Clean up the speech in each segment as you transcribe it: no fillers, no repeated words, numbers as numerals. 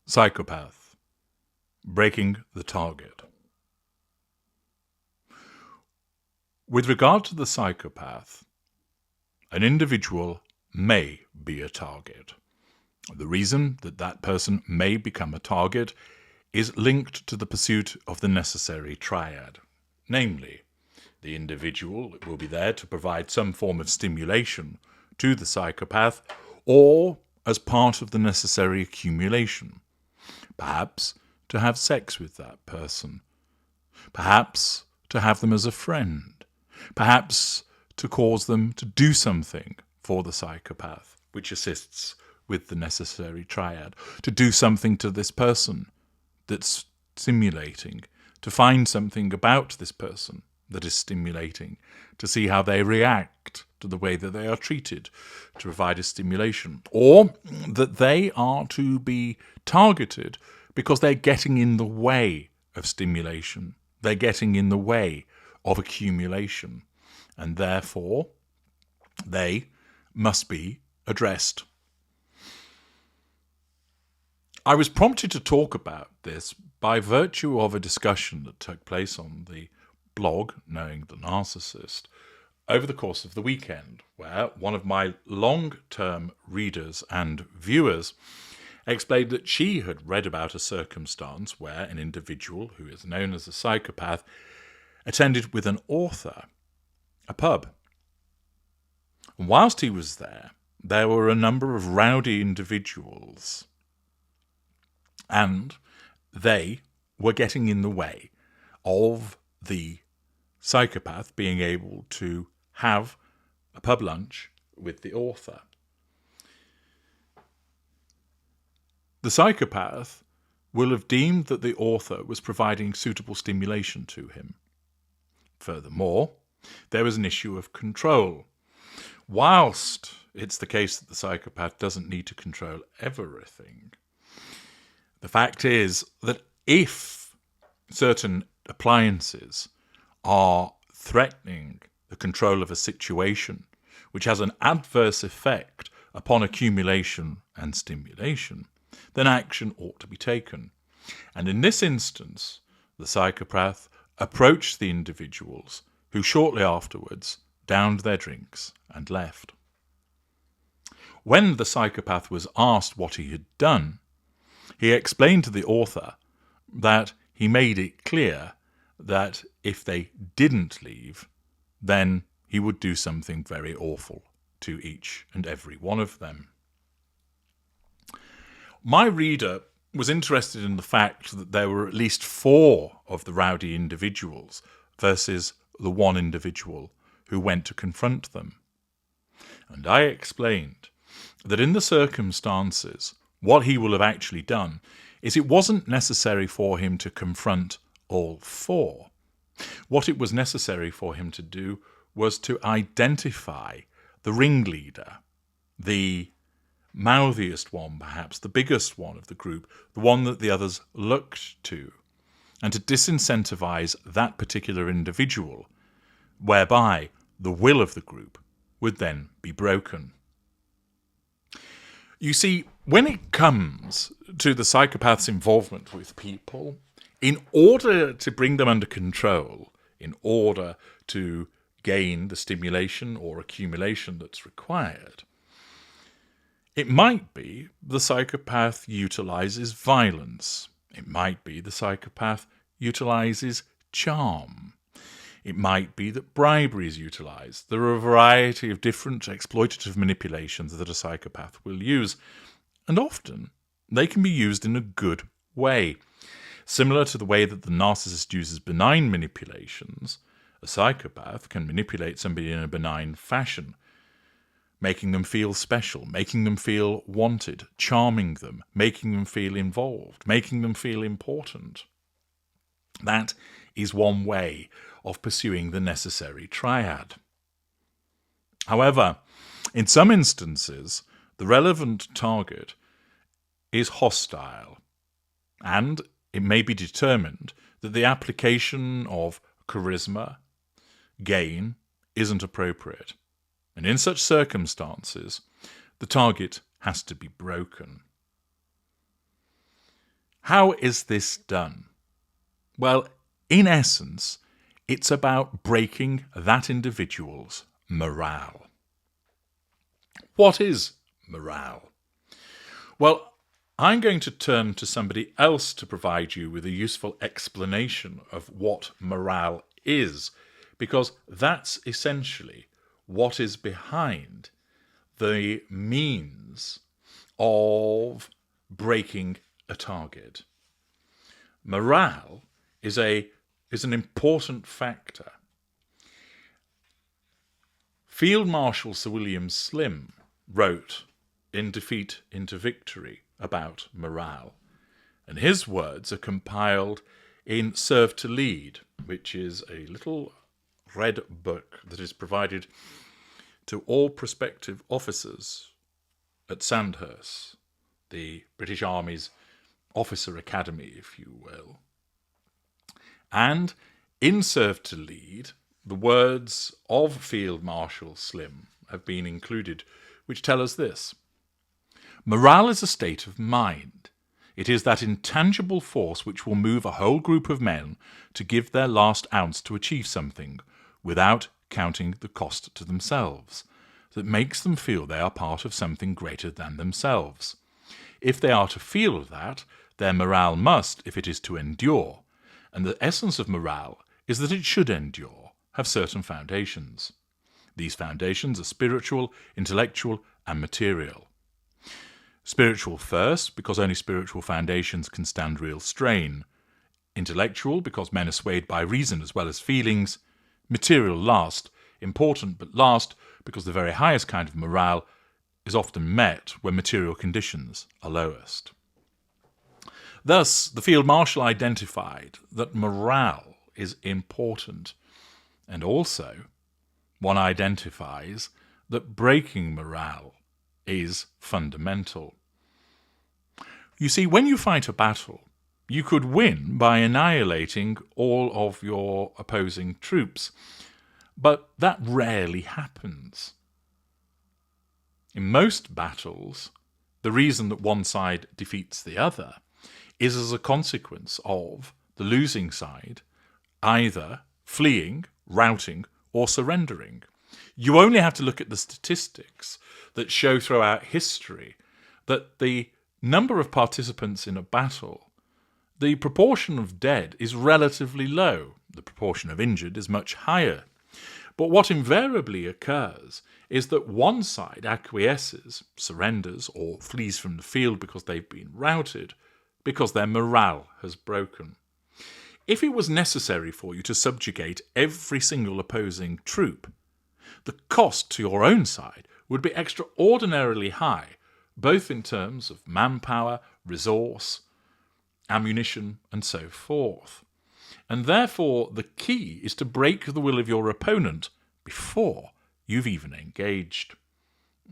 Psychopath. Breaking the target. With regard to the psychopath, an individual may be a target. The reason that that person may become a target is linked to the pursuit of the necessary triad. Namely, the individual will be there to provide some form of stimulation to the psychopath or as part of the necessary accumulation. Perhaps to have sex with that person. Perhaps to have them as a friend. Perhaps to cause them to do something for the psychopath, which assists with the necessary triad. To do something to this person that's stimulating. To find something about this person that is stimulating. To see how they react to the way that they are treated. To provide a stimulation. Or that they are to be targeted because they're getting in the way of stimulation. They're getting in the way of accumulation. And therefore, they must be addressed. I was prompted to talk about this by virtue of a discussion that took place on the blog, Knowing the Narcissist, over the course of the weekend, where one of my long-term readers and viewers explained that she had read about a circumstance where an individual who is known as a psychopath attended with an author a pub. And whilst he was there were a number of rowdy individuals, and they were getting in the way of the psychopath being able to have a pub lunch with the author. The psychopath will have deemed that the author was providing suitable stimulation to him. Furthermore, there was an issue of control. Whilst it's the case that the psychopath doesn't need to control everything, the fact is that if certain appliances are threatening the control of a situation, which has an adverse effect upon accumulation and stimulation, then action ought to be taken. And in this instance, the psychopath approached the individuals who shortly afterwards downed their drinks and left. When the psychopath was asked what he had done, he explained to the author that he made it clear that if they didn't leave, then he would do something very awful to each and every one of them. My reader was interested in the fact that there were at least 4 of the rowdy individuals versus the one individual who went to confront them. And I explained that in the circumstances, what he will have actually done is it wasn't necessary for him to confront all 4. What it was necessary for him to do was to identify the ringleader, the mouthiest one perhaps, the biggest one of the group, the one that the others looked to, and to disincentivize that particular individual, whereby the will of the group would then be broken. You see, when it comes to the psychopath's involvement with people, in order to bring them under control, in order to gain the stimulation or accumulation that's required, it might be the psychopath utilizes violence. It might be the psychopath utilizes charm. It might be that bribery is utilized. There are a variety of different exploitative manipulations that a psychopath will use, and often they can be used in a good way. Similar to the way that the narcissist uses benign manipulations, a psychopath can manipulate somebody in a benign fashion, making them feel special, making them feel wanted, charming them, making them feel involved, making them feel important. That is one way of pursuing the necessary triad. However, in some instances, the relevant target is hostile, and it may be determined that the application of charisma, gain, isn't appropriate. And in such circumstances, the target has to be broken. How is this done? Well, in essence, it's about breaking that individual's morale. What is morale? Well, I'm going to turn to somebody else to provide you with a useful explanation of what morale is, because that's essentially what is behind the means of breaking a target. Morale is an important factor. Field Marshal Sir William Slim wrote in Defeat into Victory about morale, and his words are compiled in Serve to Lead, which is a little red book that is provided to all prospective officers at Sandhurst, the British Army's officer academy, if you will. And in Serve to Lead, the words of Field Marshal Slim have been included, which tell us this. Morale is a state of mind. It is that intangible force which will move a whole group of men to give their last ounce to achieve something, without counting the cost to themselves, that makes them feel they are part of something greater than themselves. If they are to feel that, their morale must, if it is to endure, and the essence of morale is that it should endure, have certain foundations. These foundations are spiritual, intellectual, and material. Spiritual first, because only spiritual foundations can stand real strain. Intellectual, because men are swayed by reason as well as feelings. Material last, important but last, because the very highest kind of morale is often met when material conditions are lowest. Thus, the Field Marshal identified that morale is important, and also one identifies that breaking morale is fundamental. You see, when you fight a battle, you could win by annihilating all of your opposing troops, but that rarely happens. In most battles, the reason that one side defeats the other is as a consequence of the losing side either fleeing, routing, or surrendering. You only have to look at the statistics that show throughout history that the number of participants in a battle, the proportion of dead is relatively low. The proportion of injured is much higher. But what invariably occurs is that one side acquiesces, surrenders, or flees from the field because they've been routed, because their morale has broken. If it was necessary for you to subjugate every single opposing troop, the cost to your own side would be extraordinarily high, both in terms of manpower, resource, ammunition, and so forth. And therefore, the key is to break the will of your opponent before you've even engaged.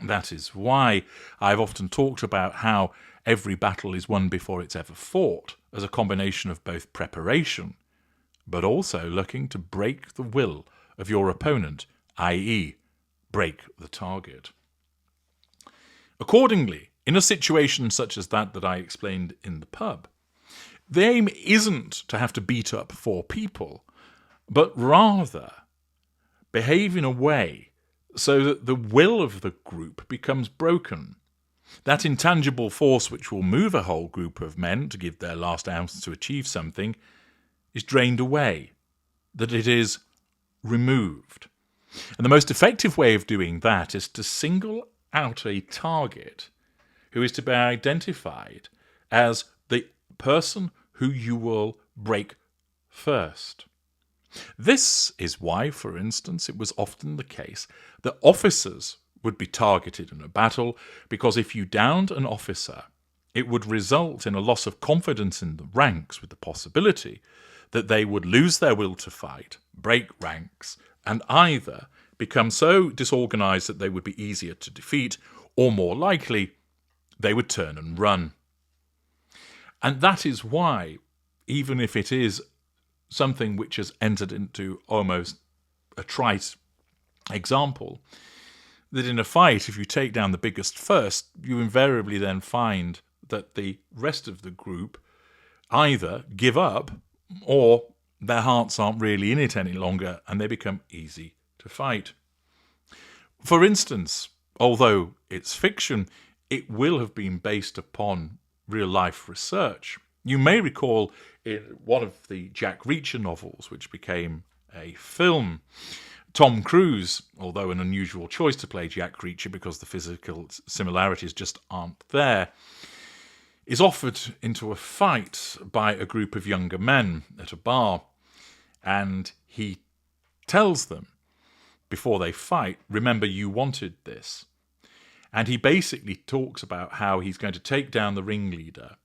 That is why I've often talked about how every battle is won before it's ever fought, as a combination of both preparation, but also looking to break the will of your opponent, i.e., break the target. Accordingly, in a situation such as that I explained in the pub, the aim isn't to have to beat up 4 people, but rather behave in a way so that the will of the group becomes broken. That intangible force which will move a whole group of men to give their last ounce to achieve something is drained away, that it is removed. And the most effective way of doing that is to single out a target who is to be identified as the person who you will break first. This is why, for instance, it was often the case that officers would be targeted in a battle, because if you downed an officer, it would result in a loss of confidence in the ranks, with the possibility that they would lose their will to fight, break ranks, and either become so disorganized that they would be easier to defeat, or more likely, they would turn and run. And that is why, even if it is something which has entered into almost a trite example, that in a fight, if you take down the biggest first, you invariably then find that the rest of the group either give up or their hearts aren't really in it any longer and they become easy to fight. For instance, although it's fiction, it will have been based upon real-life research. You may recall in one of the Jack Reacher novels, which became a film, Tom Cruise, although an unusual choice to play Jack Reacher because the physical similarities just aren't there, is offered into a fight by a group of younger men at a bar. And he tells them, before they fight, remember you wanted this. And he basically talks about how he's going to take down the ringleader.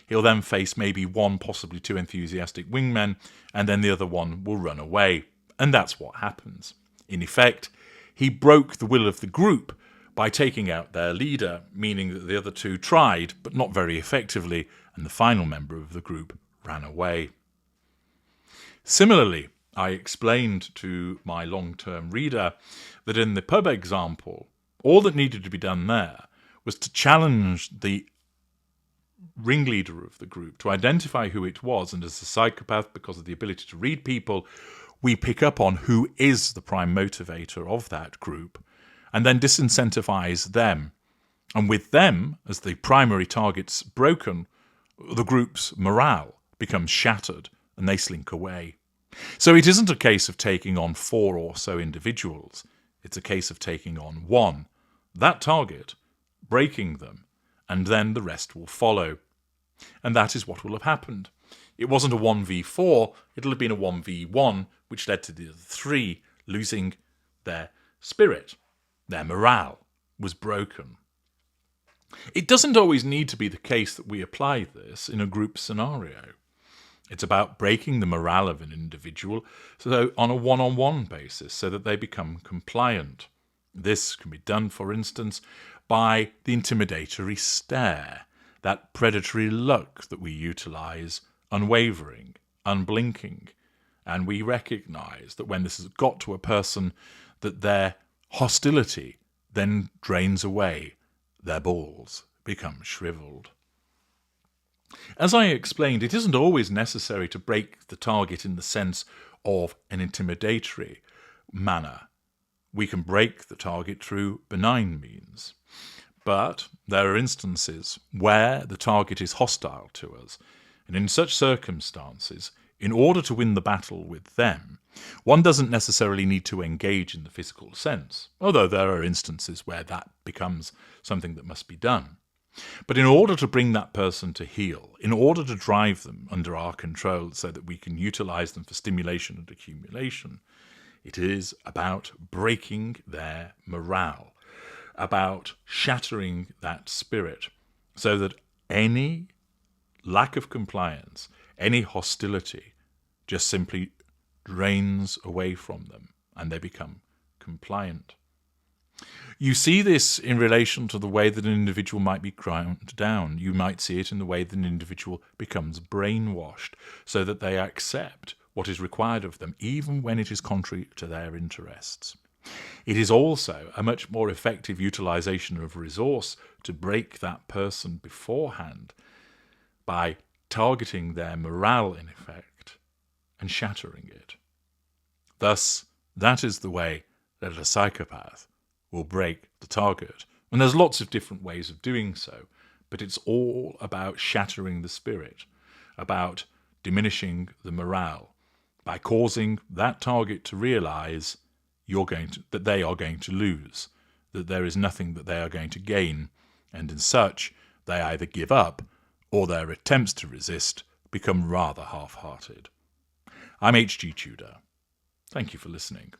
He'll then face maybe one, possibly two enthusiastic wingmen, and then the other one will run away. And that's what happens. In effect, he broke the will of the group by taking out their leader, meaning that the other two tried, but not very effectively, and the final member of the group ran away. Similarly, I explained to my long-term reader that in the pub example, all that needed to be done there was to challenge the ringleader of the group, to identify who it was, and as a psychopath, because of the ability to read people, we pick up on who is the prime motivator of that group, and then disincentivize them. And with them, as the primary targets broken, the group's morale becomes shattered, and they slink away. So it isn't a case of taking on 4 or so individuals. It's a case of taking on one, that target, breaking them, and then the rest will follow. And that is what will have happened. It wasn't a 1v4, it'll have been a 1v1, which led to the other 3 losing their spirit. Their morale was broken. It doesn't always need to be the case that we apply this in a group scenario. It's about breaking the morale of an individual so on a one-on-one basis so that they become compliant. This can be done, for instance, by the intimidatory stare, that predatory look that we utilize, unwavering, unblinking. And we recognize that when this has got to a person, that their hostility then drains away, their balls become shriveled. As I explained, it isn't always necessary to break the target in the sense of an intimidatory manner. We can break the target through benign means. But there are instances where the target is hostile to us, and in such circumstances, in order to win the battle with them, one doesn't necessarily need to engage in the physical sense, although there are instances where that becomes something that must be done. But in order to bring that person to heel, in order to drive them under our control so that we can utilize them for stimulation and accumulation, it is about breaking their morale, about shattering that spirit so that any lack of compliance, any hostility just simply drains away from them and they become compliant. You see this in relation to the way that an individual might be ground down. You might see it in the way that an individual becomes brainwashed so that they accept what is required of them, even when it is contrary to their interests. It is also a much more effective utilization of resource to break that person beforehand by targeting their morale, in effect, and shattering it. Thus, that is the way that a psychopath will break the target. And there's lots of different ways of doing so, but it's all about shattering the spirit, about diminishing the morale, by causing that target to realize that they are going to lose, that there is nothing that they are going to gain, and in such they either give up or their attempts to resist become rather half-hearted. I'm H.G. Tudor. Thank you for listening.